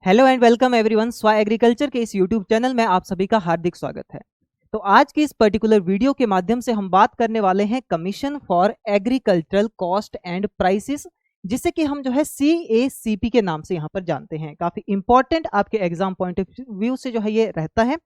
Hello and welcome everyone. स्वा agriculture के इस यूट्यूब चैनल में आप सभी का हार्दिक स्वागत है। तो आज की इस पर्टिकुलर वीडियो के माध्यम से हम बात करने वाले हैं commission for agricultural cost and prices, जिसे कि हम जो है CACP के नाम से यहाँ पर जानते हैं। काफी इंपॉर्टेंट आपके एग्जाम पॉइंट ऑफ व्यू से जो है ये रहता है।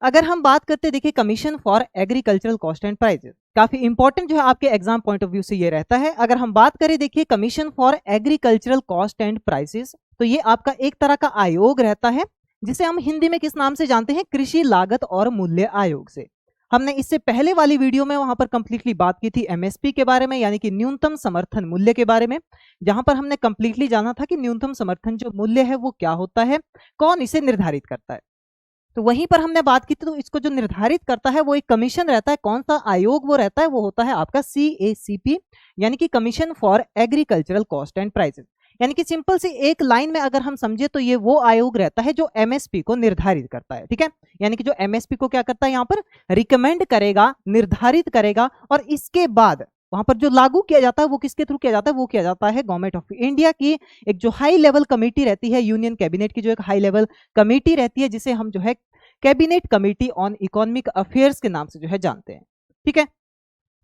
अगर हम बात करते देखिए commission for agricultural cost and prices, काफी इंपॉर्टेंट जो है आपके एग्जाम पॉइंट ऑफ व्यू से ये रहता है। अगर हम बात करें देखिए commission for agricultural cost and prices, तो ये आपका एक तरह का आयोग रहता है, जिसे हम हिंदी में किस नाम से जानते हैं? कृषि लागत और मूल्य आयोग से। हमने इससे पहले वाली वीडियो में वहां पर कंप्लीटली बात की थी MSP के बारे में, यानी कि न्यूनतम समर्थन मूल्य के बारे में, जहां पर हमने कंप्लीटली जाना था कि न्यूनतम समर्थन जो मूल्य है वो क्या होता है, कौन इसे निर्धारित करता है। तो वहीं पर हमने बात की थी, तो इसको जो निर्धारित करता है वो एक कमीशन रहता है। कौन सा आयोग वो रहता है? वो होता है आपका CACP, यानी कि commission for agricultural cost and prices. यानी कि सिंपल सी एक लाइन में अगर हम समझे तो ये वो आयोग रहता है जो MSP को निर्धारित करता है। ठीक है, यानी कि जो MSP को क्या करता है, यहाँ पर रिकमेंड करेगा, निर्धारित करेगा, और इसके बाद वहां पर जो लागू किया जाता है वो किसके थ्रू किया जाता है? वो किया जाता है गवर्नमेंट ऑफ इंडिया की एक जो हाई लेवल कमेटी रहती है, यूनियन कैबिनेट की जो एक हाई लेवल कमेटी रहती है, जिसे हम जो है cabinet committee on economic affairs के नाम से जो है जानते हैं। ठीक है,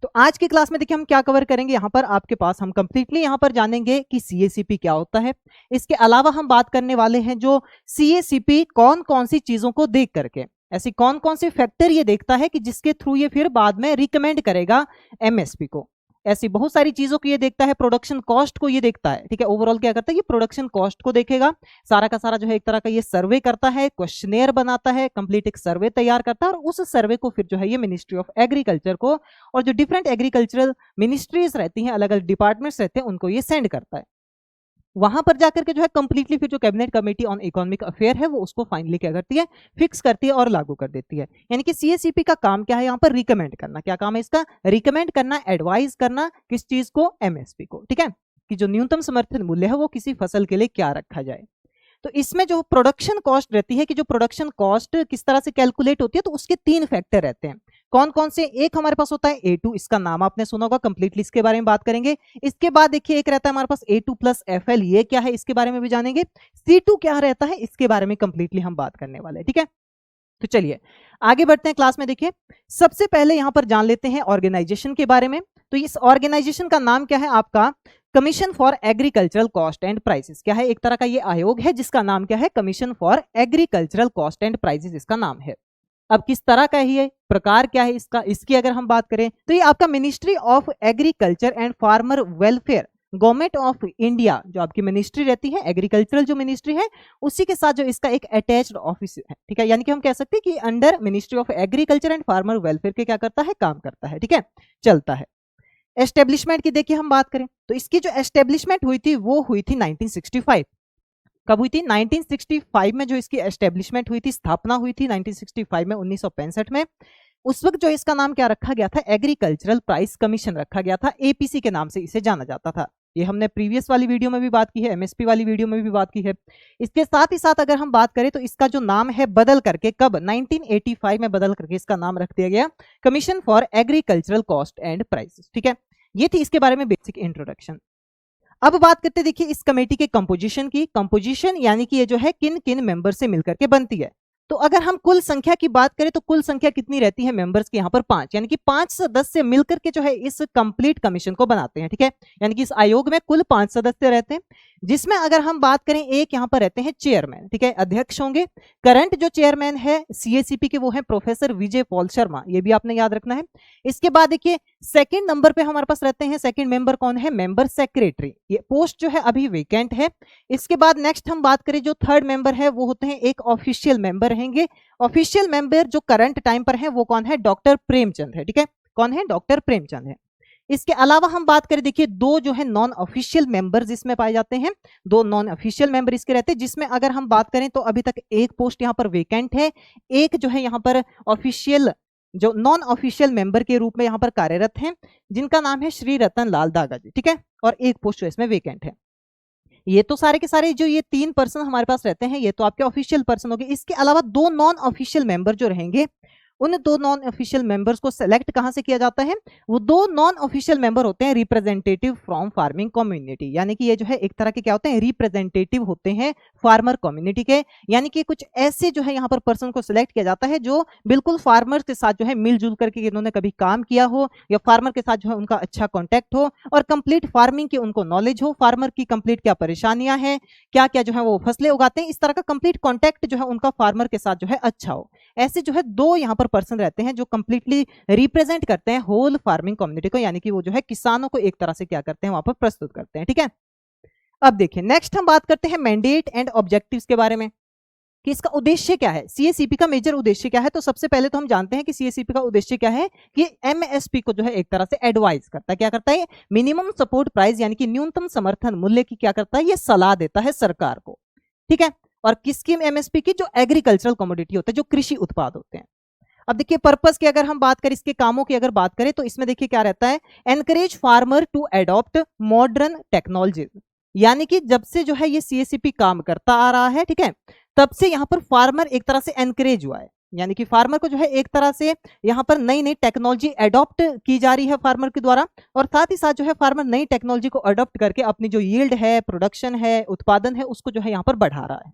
तो आज की क्लास में देखिए हम क्या कवर करेंगे। यहाँ पर आपके पास हम कंप्लीटली यहाँ पर जानेंगे कि CACP क्या होता है। इसके अलावा हम बात करने वाले हैं जो CACP कौन कौन सी चीजों को देख करके, ऐसी कौन कौन से फैक्टर ये देखता है कि जिसके थ्रू ये फिर बाद में रिकमेंड करेगा MSP को। ऐसी बहुत सारी चीजों को ये देखता है। प्रोडक्शन कॉस्ट को ये देखता है। ठीक है, ओवरऑल क्या करता है, ये प्रोडक्शन कॉस्ट को देखेगा। सारा का सारा जो है एक तरह का ये सर्वे करता है, क्वेश्चनेयर बनाता है, कंप्लीट एक सर्वे तैयार करता है, और उस सर्वे को फिर जो है ये मिनिस्ट्री ऑफ एग्रीकल्चर को, और जो डिफरेंट एग्रीकल्चरल मिनिस्ट्रीज रहती हैं, अलग अलग डिपार्टमेंट्स रहते हैं, उनको ये सेंड करता है। वहां पर जाकर के जो है कंप्लीटली फिर जो cabinet committee on economic affair है वो उसको फाइनली क्या करती है, फिक्स करती है और लागू कर देती है। यानी कि CACP का काम क्या है, यहाँ पर रिकमेंड करना। क्या काम है इसका? रिकमेंड करना, एडवाइस करना, किस चीज को? MSP को। ठीक है, कि जो न्यूनतम समर्थन मूल्य है वो किसी फसल के लिए क्या रखा जाए। तो इसमें जो प्रोडक्शन कॉस्ट रहती है, कि जो प्रोडक्शन कॉस्ट किस तरह से कैलकुलेट होती है, तो उसके 3 फैक्टर रहते हैं। कौन कौन से? एक हमारे पास होता है A2, इसका नाम आपने सुना होगा, कंप्लीटली इसके बारे में बात करेंगे। इसके बाद देखिए एक रहता है हमारे पास A2 प्लस FL, ये क्या है इसके बारे में भी जानेंगे। C2 क्या रहता है इसके बारे में कंप्लीटली हम बात करने वाले हैं। ठीक है, तो चलिए आगे बढ़ते हैं क्लास में। देखिए सबसे पहले यहां पर जान लेते हैं ऑर्गेनाइजेशन के बारे में। तो इस ऑर्गेनाइजेशन का नाम क्या है आपका? Commission for agricultural cost and prices. क्या है? एक तरह का ये आयोग है जिसका नाम क्या है? Commission for agricultural cost and prices इसका नाम है। अब किस तरह का है ये, प्रकार क्या है इसका, इसकी अगर हम बात करें तो ये आपका ministry of agriculture and farmer welfare, government of India जो आपकी मिनिस्ट्री रहती है, एग्रीकल्चरल जो मिनिस्ट्री है, उसी के साथ जो इसका एक अटैच्ड ऑफिस है। ठीक है, यानी कि हम कह सकते हैं कि under ministry of agriculture and farmer welfare के क्या करता है, काम करता है। ठीक है, चलता है। एस्टेब्लिशमेंट की देखिए हम बात करें तो इसकी जो एस्टेब्लिशमेंट हुई थी वो हुई थी 1965। कब हुई थी? 1965 में जो इसकी एस्टेब्लिशमेंट हुई थी, स्थापना हुई थी 1965 में, 1965 में। उस वक्त जो इसका नाम क्या रखा गया था? एग्रीकल्चरल प्राइस कमीशन रखा गया था। APC के नाम से इसे जाना जाता था। ये हमने प्रीवियस वाली वीडियो में भी बात की है, MSP वाली वीडियो में भी बात की है। इसके साथ ही साथ अगर हम बात करें तो इसका जो नाम है बदल करके, कब? 1985 में बदल करके इसका नाम रख दिया गया commission for agricultural cost and prices. ठीक है, ये थी इसके बारे में बेसिक इंट्रोडक्शन। अब बात करते देखिए इस कमेटी के कंपोजिशन की। कंपोजिशन यानी कि ये जो है किन किन मेंबर से मिलकर के बनती है। तो अगर हम कुल संख्या की बात करें तो कुल संख्या कितनी रहती है मेंबर्स की? यहाँ पर 5, यानी कि 5 सदस्य मिलकर के जो है इस कंप्लीट कमीशन को बनाते हैं। ठीक है, यानी कि इस आयोग में कुल 5 सदस्य रहते हैं, जिसमें अगर हम बात करें एक यहाँ पर रहते हैं चेयरमैन। ठीक है, अध्यक्ष होंगे। करंट जो चेयरमैन है CACP के वो है प्रोफेसर विजय पॉल शर्मा, ये भी आपने याद रखना है। इसके बाद देखिए सेकंड नंबर पे हमारे पास रहते हैं, सेकंड मेंबर कौन है? Member secretary. ये पोस्ट जो है अभी वेकेंट है। इसके बाद नेक्स्ट हम बात करें जो थर्ड मेंबर है वो होते हैं एक ऑफिशियल मेंबर रहेंगे। ऑफिशियल मेंबर जो करंट टाइम पर है वो कौन है? डॉक्टर प्रेमचंद है। ठीक है, कौन है? डॉक्टर प्रेमचंद है। इसके अलावा हम बात करें देखिए दो जो है नॉन ऑफिशियल मेंबर्स इसमें पाए जाते हैं। दो नॉन ऑफिशियल मेंबर इसके रहते हैं, जिसमें अगर हम बात करें तो अभी तक एक पोस्ट यहाँ पर वेकेंट है। एक जो है यहाँ पर ऑफिशियल, जो नॉन ऑफिशियल मेंबर के रूप में यहाँ पर कार्यरत हैं, जिनका नाम है श्री रतन लाल दागा जी। ठीक है, और एक पोस्ट जो इसमें वेकेंट है। ये तो सारे के सारे जो ये 3 पर्सन हमारे पास रहते हैं, ये तो आपके ऑफिशियल पर्सन हो गए। इसके अलावा 2 नॉन ऑफिशियल मेंबर जो रहेंगे उन 2 नॉन ऑफिशियल मेंबर्स को सेलेक्ट कहां से किया जाता है? वो 2 नॉन ऑफिशियल मेंबर होते हैं रिप्रेजेंटेटिव फ्रॉम फार्मिंग कम्युनिटी, यानी कि ये जो है एक तरह के क्या होते हैं, रिप्रेजेंटेटिव होते हैं फार्मर कम्युनिटी के। यानी कि कुछ ऐसे जो है यहाँ पर पर्सन को सिलेक्ट किया जाता है जो बिल्कुल फार्मर्स के साथ जो है मिलजुल करके इन्होंने कभी काम किया हो, या फार्मर के साथ जो है उनका अच्छा कॉन्टैक्ट हो, और कंप्लीट फार्मिंग की उनको नॉलेज हो, फार्मर की कंप्लीट क्या परेशानियां हैं, क्या क्या जो है वो फसलें उगाते हैं, इस तरह का कंप्लीट कॉन्टैक्ट जो है उनका फार्मर के साथ जो है अच्छा हो। ऐसे जो है 2 यहाँ पर पर्सन रहते हैं जो कंप्लीटली रिप्रेजेंट करते हैं होल फार्मिंग कम्युनिटी को, यानी कि वो जो है किसानों को एक तरह से क्या करते हैं, वहां पर प्रस्तुत करते हैं। ठीक है, अब देखिए नेक्स्ट हम बात करते हैं मैंडेट एंड ऑब्जेक्टिव्स के बारे में कि इसका उद्देश्य क्या है, सीएसीपी का मेजर उद्देश्य क्या है। तो सबसे पहले तो हम जानते हैं कि सीएसीपी का उद्देश्य क्या है कि एमएसपी को जो है एक तरह से एडवाइस करता है, क्या करता है, मिनिमम सपोर्ट प्राइस यानी कि न्यूनतम समर्थन मूल्य की क्या करता है, ये सलाह देता है सरकार को। ठीक है, और किसकी एमएसपी की, जो एग्रीकल्चरल कमोडिटी होते हैं, जो कृषि उत्पाद होते हैं। अब देखिए पर्पस की अगर हम बात करें, इसके कामों की अगर बात करें, तो इसमें देखिए क्या रहता है, encourage farmer to adopt modern technology. यानी कि जब से जो है ये सीएसीपी काम करता आ रहा है, ठीक है, तब से यहाँ पर फार्मर एक तरह से एनकरेज हुआ है, यानी कि फार्मर को जो है एक तरह से यहाँ पर नई नई टेक्नोलॉजी एडॉप्ट की जा रही है फार्मर के द्वारा, और साथ ही साथ जो है फार्मर नई टेक्नोलॉजी को अडॉप्ट करके अपनी जो यील्ड है, प्रोडक्शन है, उत्पादन है, उसको जो है यहाँ पर बढ़ा रहा है।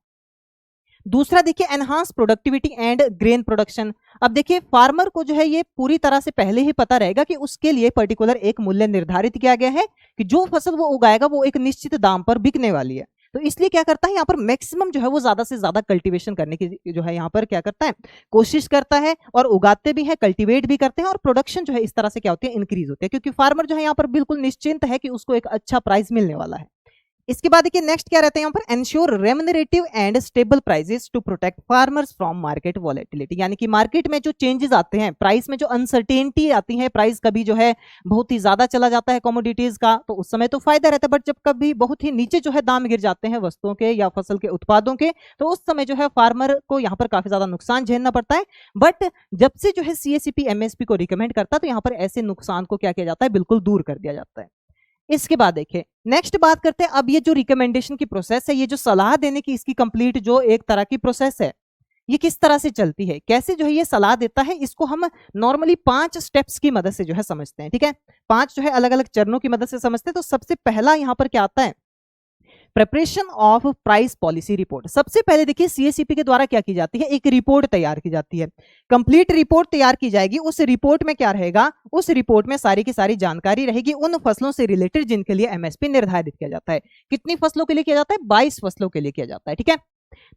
दूसरा देखिए enhance productivity and grain production. अब देखिए फार्मर को जो है ये पूरी तरह से पहले ही पता रहेगा कि उसके लिए पर्टिकुलर एक मूल्य निर्धारित किया गया है कि जो फसल वो उगाएगा वो एक निश्चित दाम पर बिकने वाली है। तो इसलिए क्या करता है, यहाँ पर मैक्सिमम जो है वो ज्यादा से ज्यादा कल्टीवेशन करने की जो है यहाँ पर क्या करता है, कोशिश करता है, और उगाते भी है, कल्टीवेट भी करते हैं, और प्रोडक्शन जो है इस तरह से क्या होती है, इंक्रीज होती है, क्योंकि फार्मर जो है यहाँ पर बिल्कुल निश्चिंत है कि उसको एक अच्छा प्राइस मिलने वाला है। इसके बाद देखिए नेक्स्ट क्या रहता है यहाँ पर, ensure remunerative and stable prices to protect farmers from market volatility. यानी कि मार्केट में जो चेंजेस आते हैं, प्राइस में जो अनसर्टेनिटी आती है, प्राइस कभी जो है बहुत ही ज्यादा चला जाता है कमोडिटीज का, तो उस समय तो फायदा रहता है, बट जब कभी बहुत ही नीचे जो है दाम गिर जाते हैं वस्तुओं के या फसल के उत्पादों के, तो उस समय जो है फार्मर को यहाँ पर काफी ज्यादा नुकसान झेलना पड़ता है। बट जब से जो है सीएसीपी एमएसपी को रिकमेंड करता है, तो यहाँ पर ऐसे नुकसान को क्या किया जाता है, बिल्कुल दूर कर दिया जाता है। इसके बाद देखिए नेक्स्ट बात करते हैं, अब ये जो रिकमेंडेशन की प्रोसेस है, ये जो सलाह देने की इसकी कंप्लीट जो एक तरह की प्रोसेस है, ये किस तरह से चलती है, कैसे जो है ये सलाह देता है, इसको हम नॉर्मली 5 स्टेप्स की मदद से जो है समझते हैं। ठीक है, 5 जो है अलग अलग चरणों की मदद से समझते हैं। तो सबसे पहला यहाँ पर क्या आता है, preparation of price policy report. सबसे पहले देखिए सीएसीपी के द्वारा क्या की जाती है, एक रिपोर्ट तैयार की जाती है, कंप्लीट रिपोर्ट तैयार की जाएगी। उस रिपोर्ट में क्या रहेगा, उस रिपोर्ट में सारी की सारी जानकारी रहेगी उन फसलों से रिलेटेड जिनके लिए एमएसपी निर्धारित किया जाता है। कितनी फसलों के लिए किया जाता है, 22 फसलों के लिए किया जाता है। ठीक है,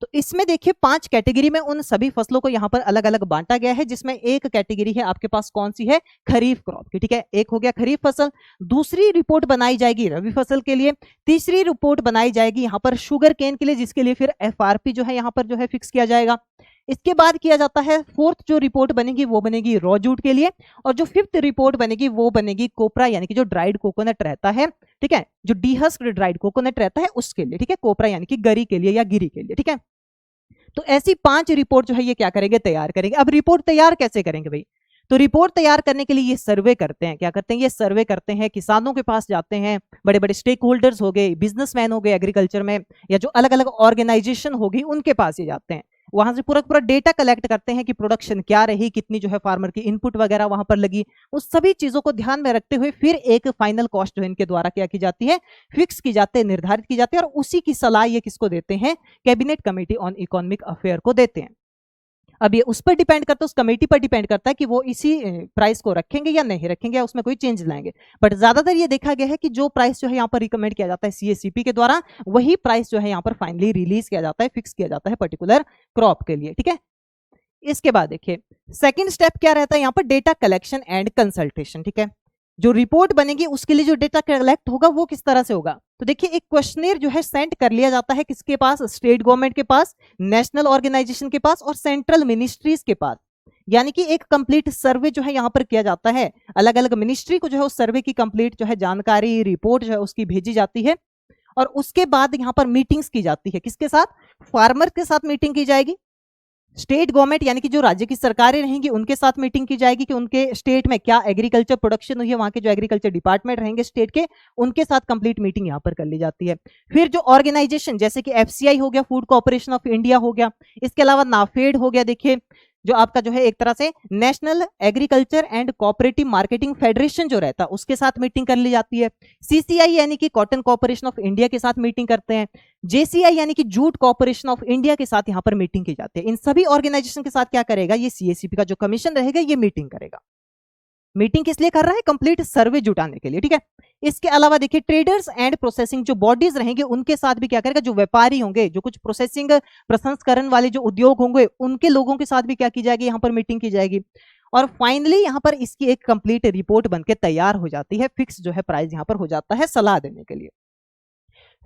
तो इसमें देखिए 5 कैटेगरी में उन सभी फसलों को यहाँ पर अलग अलग बांटा गया है, जिसमें एक कैटेगरी है आपके पास कौन सी है, खरीफ क्रॉप की। ठीक है, एक हो गया खरीफ फसल, दूसरी रिपोर्ट बनाई जाएगी रबी फसल के लिए, तीसरी रिपोर्ट बनाई जाएगी यहाँ पर शुगर केन के लिए, जिसके लिए फिर एफआरपी जो है यहाँ पर जो है फिक्स किया जाएगा। इसके बाद किया जाता है फोर्थ जो रिपोर्ट बनेगी वो बनेगी रॉ जूट के लिए, और जो फिफ्थ रिपोर्ट बनेगी वो बनेगी कोपरा यानी कि जो ड्राइड कोकोनट रहता है, ठीक है, जो डीहस्क्ड ड्राइड कोकोनट रहता है उसके लिए। ठीक है, कोपरा यानी कि गरी के लिए या गिरी के लिए। ठीक है, तो ऐसी 5 रिपोर्ट जो है ये क्या करेंगे, तैयार करेंगे। अब रिपोर्ट तैयार कैसे करेंगे भाई, तो रिपोर्ट तैयार करने के लिए ये सर्वे करते हैं, क्या करते हैं, ये सर्वे करते हैं, किसानों के पास जाते हैं, बड़े बड़े स्टेक होल्डर्स हो गए, बिजनेसमैन हो गए एग्रीकल्चर में, या जो अलग अलग ऑर्गेनाइजेशन होगी उनके पास ये जाते हैं, वहां से पूरा पूरा डेटा कलेक्ट करते हैं कि प्रोडक्शन क्या रही, कितनी जो है फार्मर की इनपुट वगैरह वहां पर लगी, उस सभी चीजों को ध्यान में रखते हुए फिर एक फाइनल कॉस्ट जो है इनके द्वारा क्या की जाती है, फिक्स की जाती है, निर्धारित की जाती है, और उसी की सलाह ये किसको देते हैं, cabinet committee on economic affair को देते हैं। अब ये उस पर डिपेंड करता है, उस कमेटी पर डिपेंड करता है कि वो इसी प्राइस को रखेंगे या नहीं रखेंगे, या उसमें कोई चेंज लाएंगे। बट ज्यादातर ये देखा गया है कि जो प्राइस जो है यहाँ पर रिकमेंड किया जाता है सीएसीपी के द्वारा, वही प्राइस जो है यहाँ पर फाइनली रिलीज किया जाता है, फिक्स किया जाता है पर्टिकुलर क्रॉप के लिए। ठीक है, इसके बाद देखिए सेकंड स्टेप क्या रहता है यहाँ पर, डेटा कलेक्शन एंड कंसल्टेशन। ठीक है, जो रिपोर्ट बनेगी उसके लिए जो डेटा कलेक्ट होगा वो किस तरह से होगा, तो देखिए एक क्वेश्चनर जो है सेंड कर लिया जाता है किसके पास, स्टेट गवर्नमेंट के पास, नेशनल ऑर्गेनाइजेशन के पास, और सेंट्रल मिनिस्ट्रीज के पास। यानी कि एक कंप्लीट सर्वे जो है यहाँ पर किया जाता है, अलग अलग मिनिस्ट्री को जो है उस सर्वे की कंप्लीट जो है जानकारी रिपोर्ट जो है उसकी भेजी जाती है, और उसके बाद यहाँ पर मीटिंग्स की जाती है, किसके साथ, फार्मर के साथ मीटिंग की जाएगी, स्टेट गवर्नमेंट यानी कि जो राज्य की सरकारें रहेंगी उनके साथ मीटिंग की जाएगी कि उनके स्टेट में क्या एग्रीकल्चर प्रोडक्शन हुई है, वहां के जो एग्रीकल्चर डिपार्टमेंट रहेंगे स्टेट के, उनके साथ कंप्लीट मीटिंग यहाँ पर कर ली जाती है। फिर जो ऑर्गेनाइजेशन जैसे कि एफसीआई हो गया, फूड कॉर्पोरेशन ऑफ इंडिया हो गया, इसके अलावा नाफेड हो गया, देखिए जो आपका जो है एक तरह से national agriculture and cooperative marketing federation जो रहता है उसके साथ मीटिंग कर ली जाती है। सीसीआई यानी कि कॉटन कॉर्पोरेशन ऑफ इंडिया के साथ मीटिंग करते हैं। जेसीआई यानी कि जूट कॉर्पोरेशन ऑफ इंडिया के साथ यहाँ पर मीटिंग की जाती है। इन सभी ऑर्गेनाइजेशन के साथ क्या करेगा, ये सीएसीपी का जो कमीशन रहेगा ये मीटिंग करेगा। मीटिंग किस लिए कर रहा है, कंप्लीट सर्वे जुटाने के लिए, ठीक है। इसके अलावा देखिए ट्रेडर्स एंड प्रोसेसिंग जो बॉडीज रहेंगे उनके साथ भी क्या करेगा, जो व्यापारी होंगे, जो कुछ प्रोसेसिंग प्रसंस्करण वाले जो उद्योग होंगे उनके लोगों के साथ भी क्या की जाएगी, यहाँ पर मीटिंग की जाएगी। और फाइनली यहाँ पर इसकी एक कंप्लीट रिपोर्ट बनके तैयार हो जाती है, फिक्स जो है प्राइस यहाँ पर हो जाता है सलाह देने के लिए।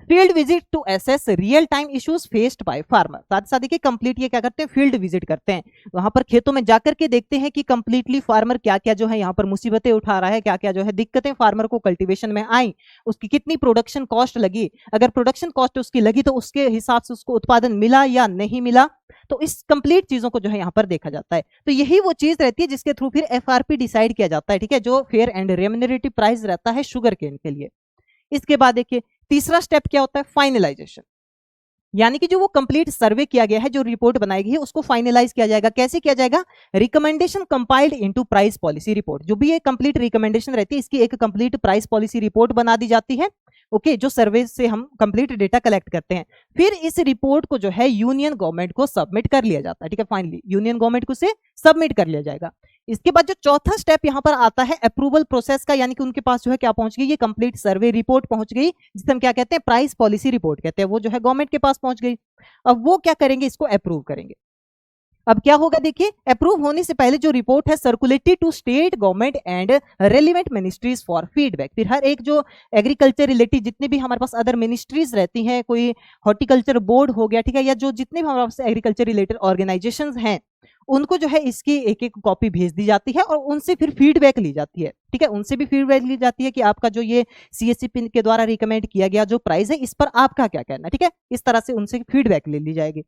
Field visit to assess real time issues faced by farmer, साथ साथ देखिए कंप्लीट ये क्या करते हैं, फील्ड विजिट करते हैं, वहां पर खेतों में जाकर के देखते हैं कि कंप्लीटली फार्मर क्या क्या जो है यहाँ पर मुसीबतें उठा रहा है, क्या क्या जो है दिक्कतें फार्मर को कल्टीवेशन में आई, उसकी कितनी प्रोडक्शन कॉस्ट लगी, अगर प्रोडक्शन कॉस्ट उसकी लगी तो उसके हिसाब से उसको उत्पादन मिला या नहीं मिला, तो इस कंप्लीट चीजों को जो है यहाँ पर देखा जाता है। तो यही वो चीज रहती है जिसके थ्रू फिर एफआरपी डिसाइड किया जाता है, ठीक है, जो फेयर एंड रेम्युनरेटिव प्राइस रहता है शुगर केन के लिए। इसके बाद देखिए तीसरा स्टेप क्या होता है, फाइनलाइजेशन, यानी कि जो वो कंप्लीट सर्वे किया गया है, जो रिपोर्ट बनाई गई है उसको फाइनलाइज किया जाएगा। कैसे किया जाएगा, recommendation compiled into price policy report, जो भी ये कंप्लीट रिकमेंडेशन रहती है इसकी एक कंप्लीट प्राइस पॉलिसी रिपोर्ट बना दी जाती है। ओके, जो सर्वे से हम कंप्लीट डेटा कलेक्ट करते हैं, फिर इस रिपोर्ट को जो है यूनियन गवर्नमेंट को सबमिट कर लिया जाता है, ठीक है, फाइनली यूनियन गवर्नमेंट को से सबमिट कर लिया जाएगा। इसके बाद जो चौथा स्टेप यहाँ पर आता है अप्रूवल प्रोसेस का, यानी कि उनके पास जो है क्या पहुंच गई, ये कंप्लीट सर्वे रिपोर्ट पहुंच गई, जिसे हम क्या कहते हैं, प्राइस पॉलिसी रिपोर्ट कहते हैं, वो जो है गवर्नमेंट के पास पहुंच गई। अब वो क्या करेंगे, इसको अप्रूव करेंगे। अब क्या होगा देखिए, अप्रूव होने से पहले जो रिपोर्ट है circulated to state government and relevant ministries for feedback, फिर हर एक जो एग्रीकल्चर रिलेटेड जितने भी हमारे पास अदर मिनिस्ट्रीज रहती हैं, कोई हॉर्टिकल्चर बोर्ड हो गया, ठीक है, या जो जितने भी हमारे पास एग्रीकल्चर रिलेटेड ऑर्गेनाइजेशंस हैं उनको जो है इसकी एक एक कॉपी भेज दी जाती है और उनसे फिर फीडबैक ली जाती है, ठीक है, उनसे भी फीडबैक ली जाती है कि आपका जो ये सीएससीपी के द्वारा रिकमेंड किया गया जो प्राइस है इस पर आपका क्या कहना है, ठीक है, इस तरह से उनसे फीडबैक ले ली जाएगी।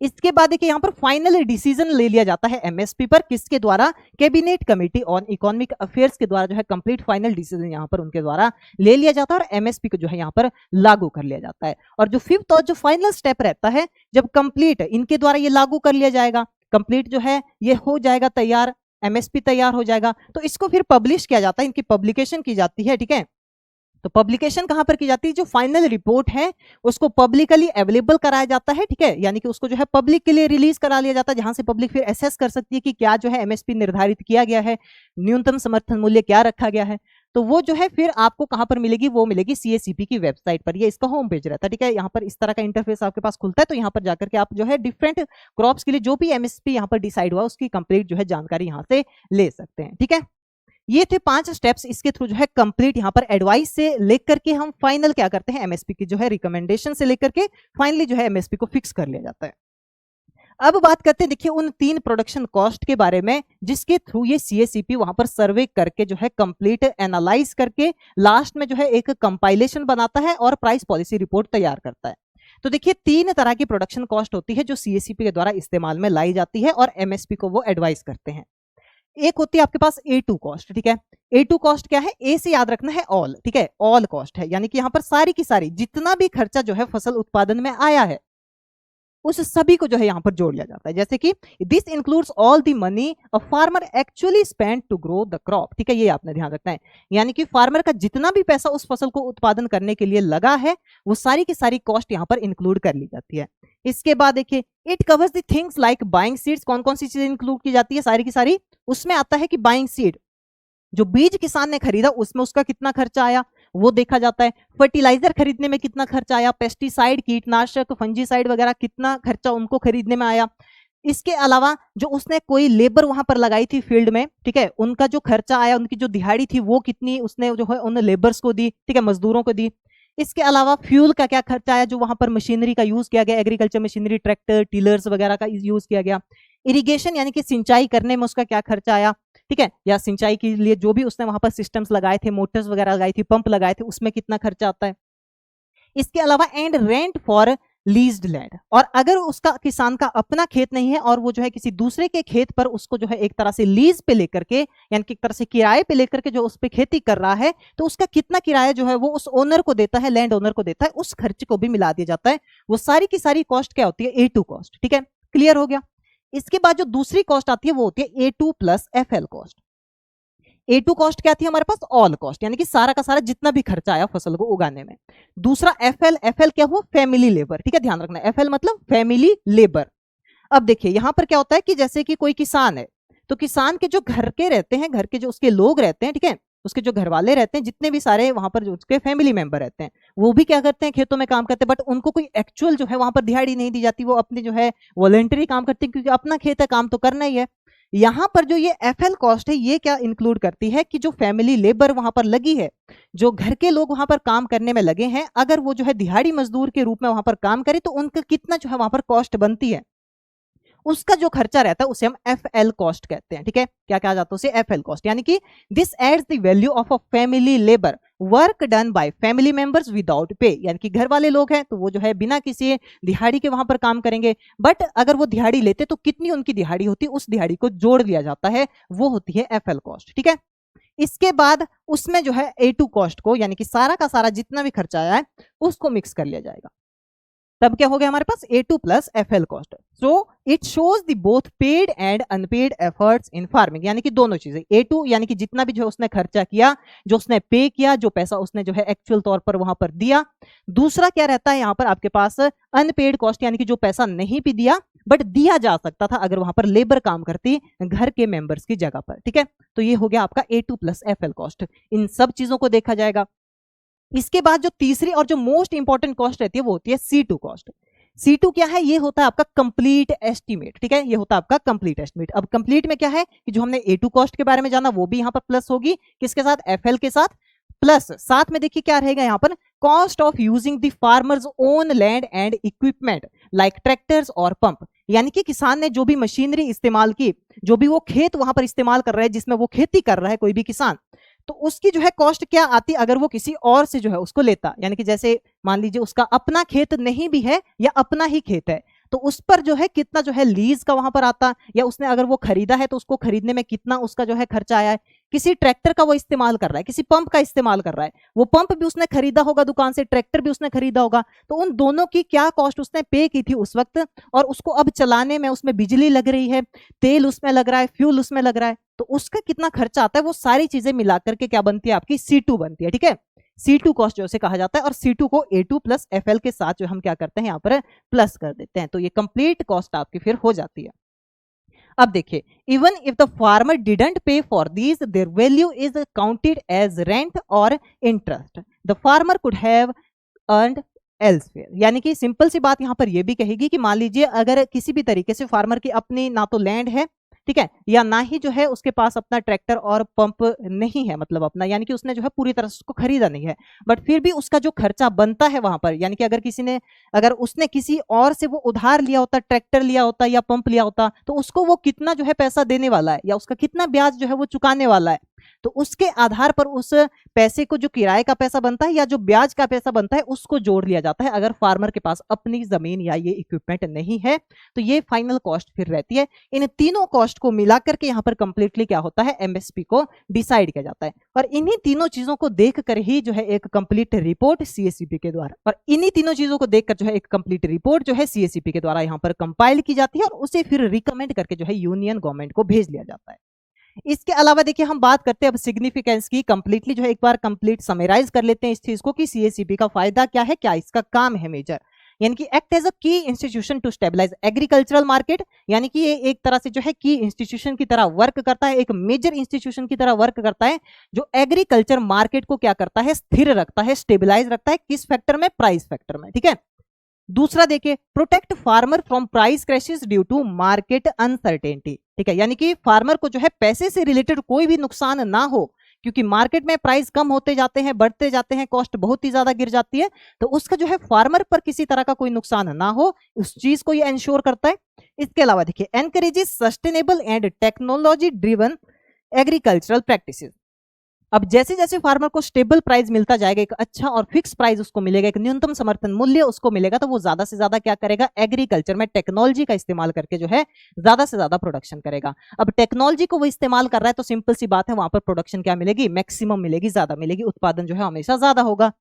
इसके बाद देखिए यहाँ पर फाइनल डिसीजन ले लिया जाता है एमएसपी पर, किसके द्वारा, cabinet committee on economic affairs के द्वारा जो है कंप्लीट फाइनल डिसीजन यहाँ पर उनके द्वारा ले लिया जाता है और एमएसपी को जो है यहाँ पर लागू कर लिया जाता है। और जो फिफ्थ और जो फाइनल स्टेप रहता है, जब कंप्लीट इनके द्वारा ये लागू कर लिया जाएगा, कंप्लीट जो है ये हो जाएगा तैयार, एमएसपी तैयार हो जाएगा, तो इसको फिर पब्लिश किया जाता है, इनकी पब्लिकेशन की जाती है, ठीक है। तो पब्लिकेशन कहां पर की जाती है, जो फाइनल रिपोर्ट है उसको पब्लिकली अवेलेबल कराया जाता है, ठीक है, यानी कि उसको जो है पब्लिक के लिए रिलीज करा लिया जाता है, जहां से पब्लिक फिर एसेस कर सकती है कि क्या जो है एमएसपी निर्धारित किया गया है, न्यूनतम समर्थन मूल्य क्या रखा गया है। तो वो जो है फिर आपको कहां पर मिलेगी, वो मिलेगी सीएससीपी की वेबसाइट पर, ये इसका होम पेज रहता है, ठीक है, यहाँ पर इस तरह का इंटरफेस आपके पास खुलता है, तो यहाँ पर जाकर के आप जो है डिफरेंट क्रॉप्स के लिए जो भी एमएसपी यहाँ पर डिसाइड हुआ उसकी कंप्लीट जो है जानकारी यहाँ से ले सकते हैं, ठीक है। ये थे 5 स्टेप्स, इसके थ्रू जो है कंप्लीट यहाँ पर एडवाइस से लेकर के हम फाइनल क्या करते हैं, एमएसपी की जो है रिकमेंडेशन से लेकर के फाइनली जो है एमएसपी को फिक्स कर लिया जाता है। अब बात करते हैं देखिए उन 3 प्रोडक्शन कॉस्ट के बारे में जिसके थ्रू ये सीएससीपी वहां पर सर्वे करके जो है कंप्लीट एनालाइज करके लास्ट में जो है एक कंपाइलेशन बनाता है और प्राइस पॉलिसी रिपोर्ट तैयार करता है। तो देखिए 3 तरह की प्रोडक्शन कॉस्ट होती है जो सीएससीपी के द्वारा इस्तेमाल में लाई जाती है और एमएसपी को वो एडवाइस करते हैं। एक होती है आपके पास A2 कॉस्ट, ठीक है, A2 कॉस्ट क्या है, ए से याद रखना है ऑल, ठीक है, ऑल कॉस्ट है, यानी कि यहाँ पर सारी की सारी जितना भी खर्चा जो है फसल उत्पादन में आया है उस सभी को जो है यहाँ पर जोड़ लिया जाता है, जैसे कि this includes all the money a farmer actually spend to grow the crop, ठीक है, ये आपने ध्यान रखना है, यानी कि फार्मर का जितना भी पैसा उस फसल को उत्पादन करने के लिए लगा है वो सारी की सारी कॉस्ट यहाँ पर इंक्लूड कर ली जाती है। इसके बाद देखिए it covers the things like buying seeds, कौन कौन सी चीजें इंक्लूड की जाती है, सारी की सारी, उसमें आता है कि बाइंग सीड, जो बीज किसान ने खरीदा उसमें उसका कितना खर्चा आया वो देखा जाता है, फर्टिलाइजर खरीदने में कितना खर्चा आया, पेस्टिसाइड कीटनाशक फंजीसाइड वगैरह कितना खर्चा उनको खरीदने में आया, इसके अलावा जो उसने कोई लेबर वहां पर लगाई थी फील्ड में, ठीक है, उनका जो खर्चा आया, उनकी जो दिहाड़ी थी वो कितनी उसने जो है उन लेबर्स को दी, ठीक है, मजदूरों को दी। इसके अलावा फ्यूल का क्या खर्चा आया, जो वहां पर मशीनरी का यूज किया गया, एग्रीकल्चर मशीनरी, ट्रैक्टर, टिलर्स वगैरह का यूज किया गया। इरिगेशन यानी कि सिंचाई करने में उसका क्या खर्चा आया, ठीक है, या सिंचाई के लिए जो भी उसने वहां पर सिस्टम्स लगाए थे, मोटर्स वगैरह लगाई थी, पंप लगाए थे, उसमें कितना खर्चा आता है। इसके अलावा and rent for leased land, और अगर उसका किसान का अपना खेत नहीं है और वो जो है किसी दूसरे के खेत पर उसको जो है एक तरह से लीज पे लेकर के, यानी कि एक तरह से किराए पे लेकर के जो उस पे खेती कर रहा है, तो उसका कितना किराया जो है वो उस ओनर को देता है, लैंड ओनर को देता है, उस खर्च को भी मिला दिया जाता है। वो सारी की सारी कॉस्ट क्या होती है, A2 कॉस्ट, ठीक है, क्लियर हो गया। इसके बाद जो दूसरी कॉस्ट आती है वो होती है A2 plus FL cost. A2 cost क्या थी हमारे पास? ऑल कॉस्ट, यानी कि सारा का सारा जितना भी खर्चा आया फसल को उगाने में। दूसरा FL क्या हुआ? फैमिली लेबर, ठीक है, ध्यान रखना, FL मतलब फैमिली लेबर। अब देखिए यहां पर क्या होता है कि जैसे कि कोई किसान है, तो किसान के जो घर के रहते हैं, घर के जो उसके लोग रहते हैं, ठीक है, उसके जो घर वाले रहते हैं, जितने भी सारे वहां पर जो उसके फैमिली मेंबर रहते हैं, वो भी क्या करते हैं? खेतों में काम करते हैं, बट उनको कोई एक्चुअल जो है वहां पर दिहाड़ी नहीं दी जाती, वो अपने जो है वॉलेंटरी काम करते हैं, क्योंकि अपना खेत है, काम तो करना ही है। यहां पर जो ये FL कॉस्ट है, ये क्या इंक्लूड करती है कि जो फैमिली लेबर वहां पर लगी है, जो घर के लोग वहां पर काम करने में लगे हैं, अगर वो जो है दिहाड़ी मजदूर के रूप में वहां पर काम करे, तो उनका कितना जो है वहां पर कॉस्ट बनती है, उसका जो खर्चा रहता है उसे हम FL कॉस्ट कहते हैं, ठीक है। क्या कहा जाता है उसे? FL कॉस्ट, यानी कि this adds the value of a family labour work done by family members without pay, यानी कि घर वाले लोग हैं तो वो जो है बिना किसी दिहाड़ी के वहां पर काम करेंगे, बट अगर वो दिहाड़ी लेते तो कितनी उनकी दिहाड़ी होती, उस दिहाड़ी को जोड़ लिया जाता है, वो होती है FL कॉस्ट, ठीक है। इसके बाद उसमें जो है A2 कॉस्ट को, यानी कि सारा का सारा जितना भी खर्चा आया है उसको मिक्स कर लिया जाएगा, तब क्या हो गया हमारे पास? A2 plus FL cost. So it shows the both paid and unpaid efforts in farming, यानी कि दोनों चीजें। A2 यानी कि जितना भी जो उसने खर्चा किया, जो उसने पे किया, जो पैसा उसने जो है एक्चुअल तौर पर वहां पर दिया। दूसरा क्या रहता है यहाँ पर आपके पास? अनपेड कॉस्ट, यानी कि जो पैसा नहीं भी दिया बट दिया जा सकता था अगर वहां पर लेबर काम करती घर के मेंबर्स की जगह पर, ठीक है। तो ये हो गया आपका A2 प्लस FL कॉस्ट। इन सब चीजों को देखा जाएगा। इसके बाद जो तीसरी और जो मोस्ट इंपॉर्टेंट कॉस्ट रहती है वो होती है C2 कॉस्ट। C2 क्या है? ये होता है आपका कंप्लीट एस्टीमेट, ठीक है, ये होता है आपका कंप्लीट एस्टीमेट। अब कंप्लीट में क्या है कि जो हमने A2 कॉस्ट के बारे में जाना वो भी यहाँ पर प्लस होगी, किसके साथ? FL के साथ। प्लस साथ में देखिए क्या रहेगा यहाँ पर? Cost of using the farmers own land and equipment like tractors और पंप, यानी कि किसान ने जो भी मशीनरी इस्तेमाल की, जो भी वो खेत वहां पर इस्तेमाल कर रहा है, जिसमें वो खेती कर रहा है कोई भी किसान, तो उसकी जो है कॉस्ट क्या आती अगर वो किसी और से जो है उसको लेता, यानी कि जैसे मान लीजिए उसका अपना खेत नहीं भी है या अपना ही खेत है, तो उस पर जो है कितना जो है लीज का वहां पर आता, या उसने अगर वो खरीदा है तो उसको खरीदने में कितना उसका जो है खर्चा आया है। किसी ट्रैक्टर का वो इस्तेमाल कर रहा है, किसी पंप का इस्तेमाल कर रहा है, वो पंप भी उसने खरीदा होगा दुकान से, ट्रैक्टर भी उसने खरीदा होगा, तो उन दोनों की क्या कॉस्ट उसने पे की थी उस वक्त, और उसको अब चलाने में उसमें बिजली लग रही है, तेल उसमें लग रहा है, फ्यूल उसमें लग रहा है, तो उसका कितना खर्चा आता है, वो सारी चीजें मिलाकर के क्या बनती है? आपकी C2 बनती है, ठीक है। C2 कॉस्ट जो कहा जाता है, और C2 को A2 प्लस FL के साथ जो हम क्या करते हैं यहाँ पर प्लस कर देते हैं, तो ये कंप्लीट कॉस्ट आपकी फिर हो जाती है। अब देखिए, even if the farmer didn't pay for these, their value is counted as rent और interest the farmer could have earned elsewhere, यानी कि सिंपल सी बात यहां पर यह भी कहेगी कि मान लीजिए अगर किसी भी तरीके से फार्मर की अपनी ना तो लैंड है, ठीक है, या ना ही जो है उसके पास अपना ट्रैक्टर और पंप नहीं है, मतलब अपना, यानी कि उसने जो है पूरी तरह से उसको खरीदा नहीं है, बट फिर भी उसका जो खर्चा बनता है वहां पर, यानी कि अगर उसने किसी और से वो उधार लिया होता, ट्रैक्टर लिया होता या पंप लिया होता, तो उसको वो कितना जो है पैसा देने वाला है, या उसका कितना ब्याज जो है वो चुकाने वाला है, तो उसके आधार पर उस पैसे को, जो किराए का पैसा बनता है या जो ब्याज का पैसा बनता है, उसको जोड़ लिया जाता है अगर फार्मर के पास अपनी जमीन या ये इक्विपमेंट नहीं है, तो ये फाइनल कॉस्ट फिर रहती है। इन तीनों कॉस्ट को मिलाकर के यहाँ पर कंप्लीटली क्या होता है? MSP को डिसाइड किया जाता है, और इन्हीं तीनों चीजों को देखकर ही जो है एक कंप्लीट रिपोर्ट CACP के द्वारा, और इन्हीं तीनों चीजों को देखकर जो है एक कंप्लीट रिपोर्ट जो है CACP के द्वारा यहाँ पर कंपाइल की जाती है, और उसे फिर रिकमेंड करके जो है यूनियन गवर्नमेंट को भेज दिया जाता है। इसके अलावा देखिए हम बात करते हैं अब सिग्निफिकेंस की, कंप्लीटली जो है एक बार कंप्लीट समराइज कर लेते हैं इस चीज को कि CACP का फायदा क्या है, क्या इसका काम है मेजर, यानी कि act as a key institution to stabilise agricultural market, यानी कि ये एक तरह से जो है की इंस्टीट्यूशन की तरह वर्क करता है, एक मेजर इंस्टीट्यूशन की तरह वर्क करता है, जो एग्रीकल्चर मार्केट को क्या करता है? स्थिर रखता है, स्टेबलाइज रखता है, किस फैक्टर में? प्राइस फैक्टर में, ठीक है। दूसरा देखिए, protect farmer from price crashes due to market uncertainty, ठीक है, यानी कि फार्मर को जो है पैसे से रिलेटेड कोई भी नुकसान ना हो, क्योंकि मार्केट में प्राइस कम होते जाते हैं, बढ़ते जाते हैं, कॉस्ट बहुत ही ज्यादा गिर जाती है, तो उसका जो है फार्मर पर किसी तरह का कोई नुकसान ना हो, उस चीज को ये इंश्योर करता है। इसके अलावा देखिए, encourages sustainable and technology driven agricultural practices. अब जैसे जैसे फार्मर को स्टेबल प्राइस मिलता जाएगा, एक अच्छा और फिक्स प्राइस उसको मिलेगा, एक न्यूनतम समर्थन मूल्य उसको मिलेगा, तो वो ज्यादा से ज्यादा क्या करेगा? एग्रीकल्चर में टेक्नोलॉजी का इस्तेमाल करके जो है ज्यादा से ज्यादा प्रोडक्शन करेगा। अब टेक्नोलॉजी को वो इस्तेमाल कर रहा है तो सिंपल सी बात है, वहां पर प्रोडक्शन क्या मिलेगी? मैक्सिमम मिलेगी, ज्यादा मिलेगी, उत्पादन जो है हमेशा ज्यादा होगा।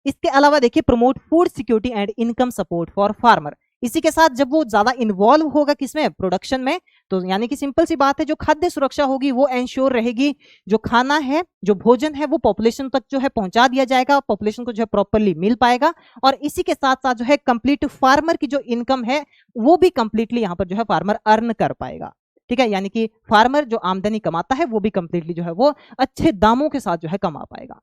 इसके अलावा देखिए, promote food security and income support for farmer, इसी के साथ जब वो ज्यादा इन्वॉल्व होगा किसमें, प्रोडक्शन में, तो यानी कि सिंपल सी बात है, जो खाद्य सुरक्षा होगी वो एंश्योर रहेगी, जो खाना है, जो भोजन है, वो पॉपुलेशन तक जो है पहुंचा दिया जाएगा, पॉपुलेशन को जो है प्रॉपर्ली मिल पाएगा। और इसी के साथ साथ जो है कंप्लीट फार्मर की जो इनकम है वो भी कंप्लीटली यहाँ पर जो है फार्मर अर्न कर पाएगा। ठीक है, यानी कि फार्मर जो आमदनी कमाता है वो भी कंप्लीटली जो है वो अच्छे दामों के साथ जो है कमा पाएगा।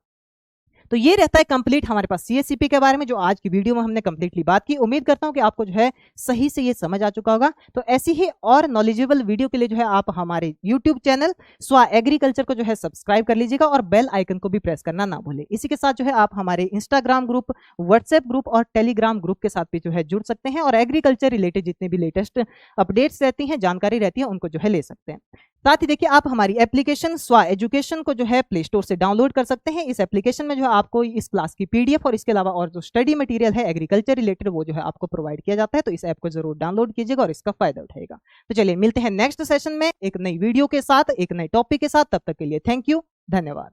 तो ये रहता है कंप्लीट हमारे पास सीएससीपी के बारे में, जो आज की वीडियो में हमने कंप्लीटली बात की। उम्मीद करता हूं कि आपको जो है सही से ये समझ आ चुका होगा। तो ऐसी ही और नॉलेजेबल वीडियो के लिए जो है आप हमारे यूट्यूब चैनल स्वा एग्रीकल्चर को जो है सब्सक्राइब कर लीजिएगा और बेल आइकन को भी प्रेस करना ना भूलें। इसी के साथ जो है आप हमारे इंस्टाग्राम ग्रुप, व्हाट्सएप ग्रुप और टेलीग्राम ग्रुप के साथ भी जो है जुड़ सकते हैं और एग्रीकल्चर रिलेटेड जितने भी लेटेस्ट अपडेट्स रहती हैं, जानकारी रहती है, उनको जो है ले सकते हैं। साथ ही देखिए आप हमारी एप्लीकेशन स्वा एजुकेशन को जो है प्ले स्टोर से डाउनलोड कर सकते हैं। इस एप्लीकेशन में जो है आपको इस क्लास की पीडीएफ और इसके अलावा और जो स्टडी मटेरियल है एग्रीकल्चर रिलेटेड वो जो है आपको प्रोवाइड किया जाता है। तो इस ऐप को जरूर डाउनलोड कीजिएगा और इसका फायदा उठाइएगा। तो चलिए मिलते हैं नेक्स्ट सेशन में एक नई वीडियो के साथ, एक नए टॉपिक के साथ। तब तक के लिए थैंक यू, धन्यवाद।